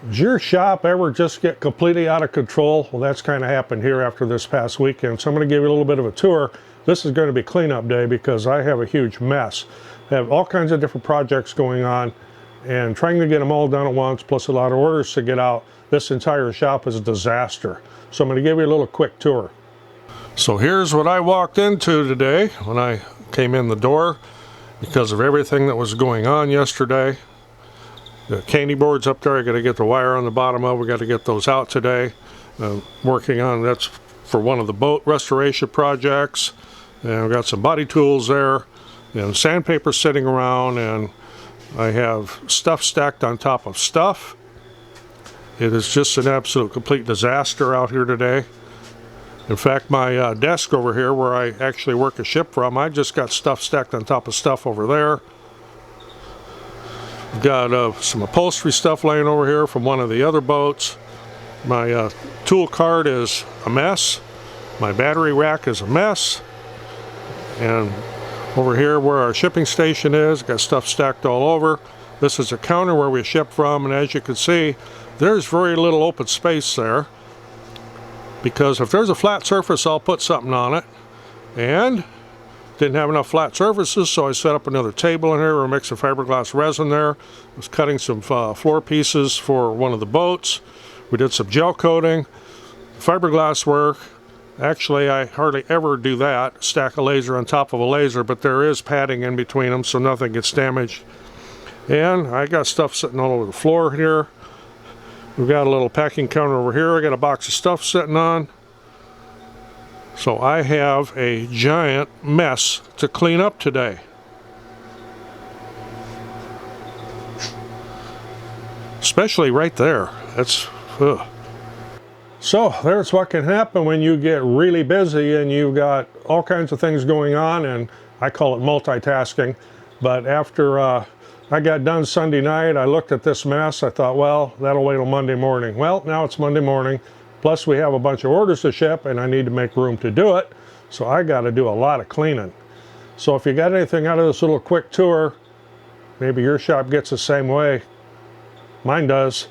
Does your shop ever just get completely out of control? Well, that's kind of happened here after this past weekend. So I'm going to give you a little bit of a tour. This is going to be cleanup day because I have a huge mess. I have all kinds of different projects going on and trying to get them all done at once, plus a lot of orders to get out. This entire shop is a disaster. So I'm going to give you a little quick tour. So here's what I walked into today when I came in the door because of everything that was going on yesterday. The candy boards up there, I got to get the wire on the bottom of. We got to get those out today. Working on, that's for one of the boat restoration projects. And I've got some body tools there and sandpaper sitting around, and I have stuff stacked on top of stuff. It is just an absolute complete disaster out here today. In fact, my desk over here where I actually work a ship from, I just got stuff stacked on top of stuff over there. Got some upholstery stuff laying over here from one of the other boats. My tool cart is a mess. My battery rack is a mess. And over here where our shipping station is, got stuff stacked all over. This is a counter where we ship from, and as you can see, there's very little open space there. Because if there's a flat surface, I'll put something on it. And didn't have enough flat surfaces, so I set up another table in here. We're mixing fiberglass resin there. I was cutting some floor pieces for one of the boats. We did some gel coating, fiberglass work. Actually, I hardly ever do that, stack a laser on top of a laser, but there is padding in between them so nothing gets damaged. And I got stuff sitting all over the floor here. We've got a little packing counter over here. I got a box of stuff sitting on. So I have a giant mess to clean up today. Especially right there. That's ugh. So there's what can happen when you get really busy and you've got all kinds of things going on, and I call it multitasking. But after I got done Sunday night, I looked at this mess. I thought, well, that'll wait till Monday morning. Well, now it's Monday morning. Plus we have a bunch of orders to ship and I need to make room to do it. So I got to do a lot of cleaning. So if you got anything out of this little quick tour, maybe your shop gets the same way. Mine does.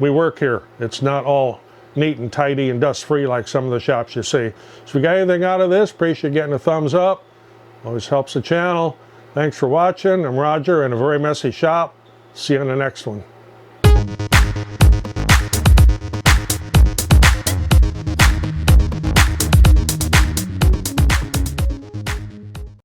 We work here. It's not all neat and tidy and dust free like some of the shops you see. So if you got anything out of this, appreciate getting a thumbs up. Always helps the channel. Thanks for watching. I'm Roger in a very messy shop. See you in the next one.